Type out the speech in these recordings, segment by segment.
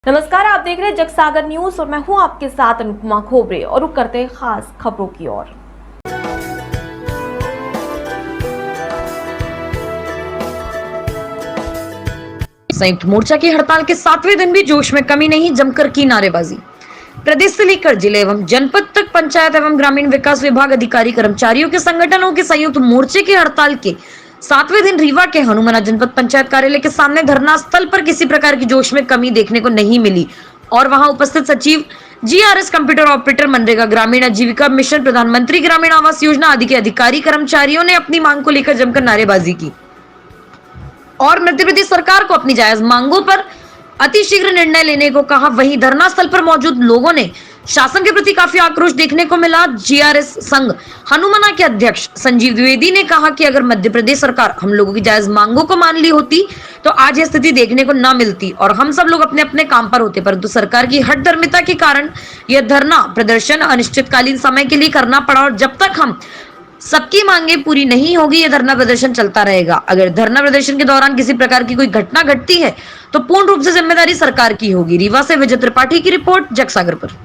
नमस्कार, आप देख रहे हैं जगसागर न्यूज और मैं हूं आपके साथ अनुपमा खोबरे और रुक करते हैं खास खबरों की ओर। संयुक्त मोर्चा की हड़ताल के 7वें दिन भी जोश में कमी नहीं, जमकर की नारेबाजी। प्रदेश से लेकर जिले एवं जनपद तक पंचायत एवं ग्रामीण विकास विभाग अधिकारी कर्मचारियों के संगठनों के संयुक्त मोर्चे की हड़ताल के 7वें दिन रीवा के हनुमाना जनपद पंचायत कार्यालय के सामने धरना स्थल पर किसी प्रकार की जोश में कमी देखने को नहीं मिली और वहां उपस्थित सचिव, जीआरएस, कंप्यूटर ऑपरेटर, मनरेगा, ग्रामीण आजीविका मिशन, प्रधानमंत्री ग्रामीण आवास योजना आदि के अधिकारी कर्मचारियों ने अपनी मांग को लेकर जमकर नारेबाजी की और मध्य प्रदेश सरकार को अपनी जायज मांगों पर अतिशीघ्र निर्णय लेने को कहा। वहीं धरना स्थल पर मौजूद लोगों ने शासन के प्रति काफी आक्रोश देखने को मिला। जीआरएस संघ हनुमाना के अध्यक्ष संजीव द्विवेदी ने कहा कि अगर मध्य प्रदेश सरकार हम लोगों की जायज मांगों को मान ली होती तो आज यह स्थिति देखने को न मिलती और हम सब लोग अपने अपने काम पर होते, परंतु सरकार की हठधर्मिता के कारण यह धरना प्रदर्शन अनिश्चितकालीन समय के लिए करना पड़ा और जब तक हम सबकी मांगे पूरी नहीं होगी यह धरना प्रदर्शन चलता रहेगा। अगर धरना प्रदर्शन के दौरान किसी प्रकार की कोई घटना घटती है तो पूर्ण रूप से जिम्मेदारी सरकार की होगी। रीवा से विजय त्रिपाठी की रिपोर्ट, जगसागर पर।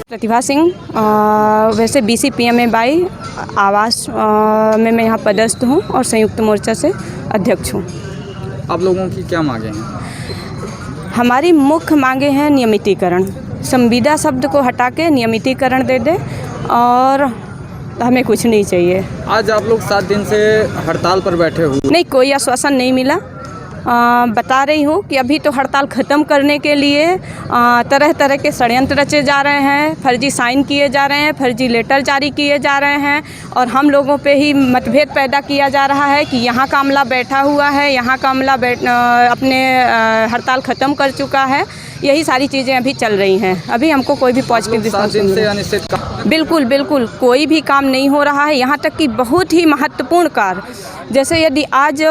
प्रतिभा सिंह, वैसे BCPMA आवास में मैं यहाँ पदस्थ हूँ और संयुक्त मोर्चा से अध्यक्ष हूँ। आप लोगों की क्या मांगे हैं? हमारी मुख्य मांगे हैं नियमितीकरण, संविदा शब्द को हटा के नियमितीकरण दे दे और हमें कुछ नहीं चाहिए। आज आप लोग 7 दिन से हड़ताल पर बैठे हुए? नहीं, कोई आश्वासन नहीं मिला। बता रही हूँ कि अभी तो हड़ताल ख़त्म करने के लिए तरह तरह के षड्यंत्र रचे जा रहे हैं, फर्जी साइन किए जा रहे हैं, फर्जी लेटर जारी किए जा रहे हैं और हम लोगों पे ही मतभेद पैदा किया जा रहा है कि यहाँ का अमला बैठा हुआ है, यहाँ का अमला अपने हड़ताल ख़त्म कर चुका है। यही सारी चीज़ें अभी चल रही हैं। अभी हमको कोई भी पॉजिटिव रिस्पॉन्स नहीं मिला। बिल्कुल कोई भी काम नहीं हो रहा है। यहाँ तक कि बहुत ही महत्वपूर्ण कार्य, जैसे यदि आज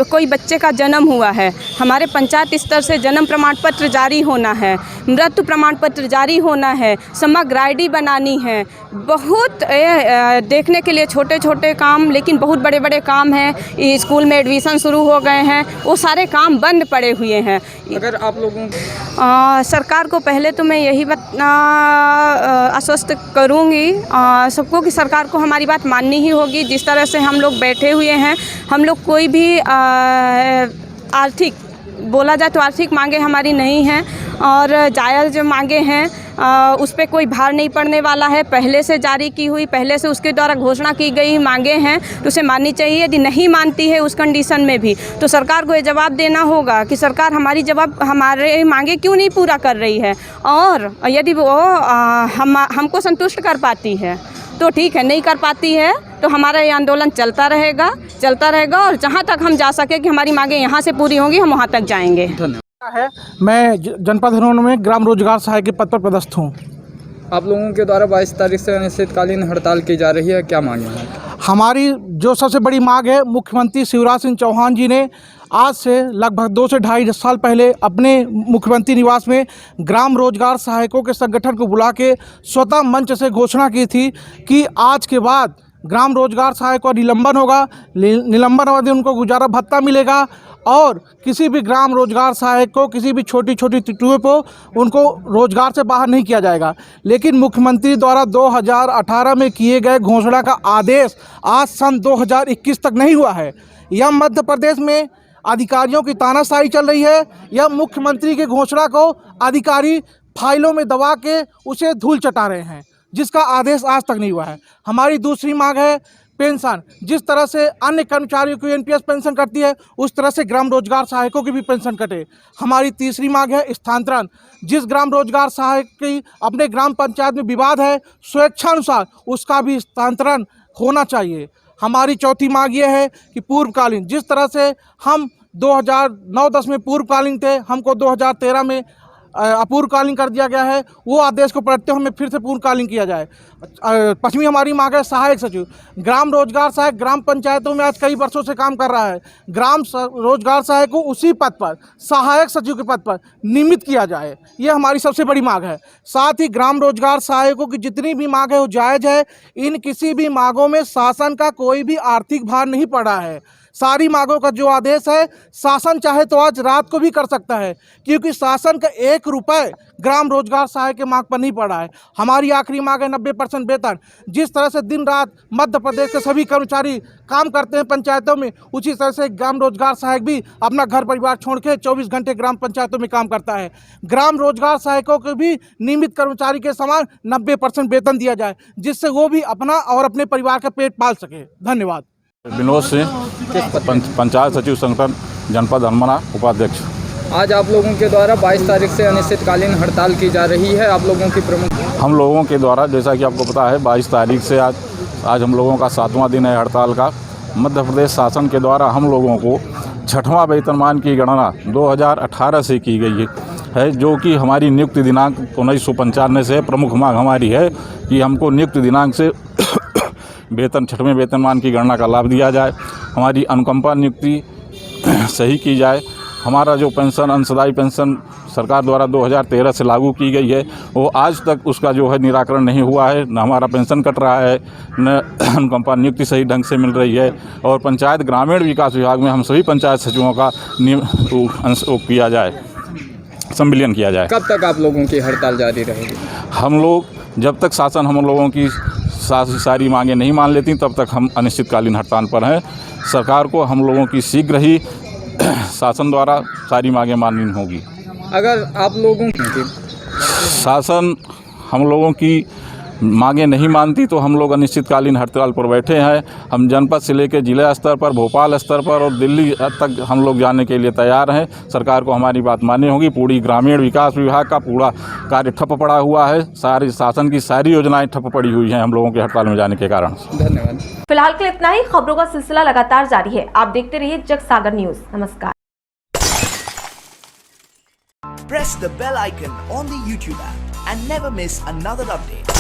कोई बच्चे का जन्म हुआ है, हमारे पंचायत स्तर से जन्म प्रमाण पत्र जारी होना है, मृत्यु प्रमाण पत्र जारी होना है, समग्र ID बनानी है, बहुत देखने के लिए छोटे छोटे काम लेकिन बहुत बड़े बड़े काम हैं। स्कूल में एडमिशन शुरू हो गए हैं, वो सारे काम बंद पड़े हुए हैं। अगर आप लोगों सरकार को पहले तो मैं यही आश्वस्त करूँगी सबको कि सरकार को हमारी बात माननी ही होगी। जिस तरह से हम लोग बैठे हुए हैं, हम लोग कोई भी आर्थिक बोला जाए तो आर्थिक मांगे हमारी नहीं हैं और जायज़ मांगे हैं, उस पर कोई भार नहीं पड़ने वाला है। पहले से जारी की हुई, पहले से उसके द्वारा घोषणा की गई मांगे हैं तो उसे माननी चाहिए। यदि नहीं मानती है उस कंडीशन में भी तो सरकार को ये जवाब देना होगा कि सरकार हमारे मांगे क्यों नहीं पूरा कर रही है और यदि वो हमको संतुष्ट कर पाती है तो ठीक है, नहीं कर पाती है तो हमारा ये आंदोलन चलता रहेगा और जहाँ तक हम जा सके कि हमारी मांगे यहाँ से पूरी होंगी हम वहाँ तक जाएंगे। है मैं जनपद हनुमाना में ग्राम रोजगार सहायक के पद पर पदस्थ हूँ। आप लोगों के द्वारा 22 तारीख से अनिश्चितकालीन हड़ताल की जा रही है, क्या मांगे हैं? हमारी जो सबसे बड़ी मांग है, मुख्यमंत्री शिवराज सिंह चौहान जी ने आज से लगभग 2 से ढाई साल पहले अपने मुख्यमंत्री निवास में ग्राम रोजगार सहायकों के संगठन को बुला के स्वतः मंच से घोषणा की थी कि आज के बाद ग्राम रोजगार सहायक का निलंबन होगा, निलंबन अवधि उनको गुजारा भत्ता मिलेगा और किसी भी ग्राम रोजगार सहायक को किसी भी छोटी छोटी त्रुटियों पर उनको रोजगार से बाहर नहीं किया जाएगा। लेकिन मुख्यमंत्री द्वारा 2018 में किए गए घोषणा का आदेश आज सन 2021 तक नहीं हुआ है। यह मध्य प्रदेश में अधिकारियों की तानाशाही चल रही है। यह मुख्यमंत्री की घोषणा को अधिकारी फाइलों में दबा के उसे धूल चटा रहे हैं, जिसका आदेश आज तक नहीं हुआ है। हमारी दूसरी मांग है पेंशन, जिस तरह से अन्य कर्मचारियों को एनपीएस पेंशन कटती है उस तरह से ग्राम रोजगार सहायकों की भी पेंशन कटे। हमारी तीसरी मांग है स्थानांतरण। जिस ग्राम रोजगार सहायक की अपने ग्राम पंचायत में विवाद है, स्वेच्छानुसार उसका भी स्थानांतरण होना चाहिए। हमारी चौथी मांग ये है कि पूर्वकालीन, जिस तरह से हम 2009-10 में पूर्वकालीन थे, हमको 2013 में अपूर्वकालीन कर दिया गया है, वो आदेश को पलटते हुए हमें फिर से पूर्वकालीन किया जाए। पश्चिमी हमारी मांग है सहायक सचिव। ग्राम रोजगार सहायक ग्राम पंचायतों में आज कई वर्षों से काम कर रहा है। ग्राम रोजगार सहायक को उसी पद पर, सहायक सचिव के पद पर नियमित किया जाए, ये हमारी सबसे बड़ी मांग है। साथ ही ग्राम रोजगार सहायकों की जितनी भी मांग है वो जायज़ है। इन किसी भी मांगों में शासन का कोई भी आर्थिक भार नहीं पड़ा है। सारी मांगों का जो आदेश है, शासन चाहे तो आज रात को भी कर सकता है, क्योंकि शासन का 1 रुपये ग्राम रोजगार सहायक के मांग पर नहीं पड़ा है। हमारी आखिरी मांग है 90% वेतन। जिस तरह से दिन रात मध्य प्रदेश के सभी कर्मचारी काम करते हैं पंचायतों में, उसी तरह से ग्राम रोजगार सहायक भी अपना घर परिवार छोड़ के 24 घंटे ग्राम पंचायतों में काम करता है। ग्राम रोजगार सहायकों को भी नियमित कर्मचारी के समान 90% वेतन दिया जाए, जिससे वो भी अपना और अपने परिवार का पेट पाल सके। धन्यवाद। विनोद सिंह, पंचायत सचिव संगठन जनपद हनुमाना, उपाध्यक्ष। आज आप लोगों के द्वारा 22 तारीख से अनिश्चितकालीन हड़ताल की जा रही है, आप लोगों की प्रमुख। हम लोगों के द्वारा, जैसा कि आपको पता है, 22 तारीख से आज हम लोगों का 7वां दिन है हड़ताल का। मध्य प्रदेश शासन के द्वारा हम लोगों को 6वां वेतनमान की गणना 2018 से की गई है, जो कि हमारी नियुक्ति दिनांक 1995 से प्रमुख मांग हमारी है कि हमको नियुक्ति दिनांक से वेतन 6वें वेतनमान की गणना का लाभ दिया जाए। हमारी अनुकंपा नियुक्ति सही की जाए। हमारा जो पेंशन, अंशदायी पेंशन सरकार द्वारा 2013 से लागू की गई है, वो आज तक उसका जो है निराकरण नहीं हुआ है। न हमारा पेंशन कट रहा है, न अनुकंपा नियुक्ति सही ढंग से मिल रही है। और पंचायत ग्रामीण विकास विभाग में हम सभी पंचायत सचिवों का किया जाए, संविलियन किया जाए। कब तक आप लोगों की हड़ताल जारी रहेगी? हम लोग जब तक शासन हम लोगों की सारी मांगें नहीं मान लेती, तब तक हम अनिश्चितकालीन हड़ताल पर हैं। सरकार को हम लोगों की शीघ्र ही शासन द्वारा सारी मांगें माननी होगी। अगर आप लोगों की शासन हम लोगों की मांगें नहीं मानती तो हम लोग अनिश्चितकालीन हड़ताल पर बैठे हैं। हम जनपद से लेकर जिला स्तर पर, भोपाल स्तर पर और दिल्ली तक हम लोग जाने के लिए तैयार हैं। सरकार को हमारी बात माननी होगी। पूरी ग्रामीण विकास विभाग का पूरा कार्य ठप पड़ा हुआ है। सारी शासन की सारी योजनाएं ठप पड़ी हुई हैं हम लोगों के हड़ताल में जाने के कारण। धन्यवाद। फिलहाल के लिए इतना ही। खबरों का सिलसिला लगातार जारी है, आप देखते रहिए जग सागर न्यूज। नमस्कार। Press the bell icon on the YouTube app and never miss another update.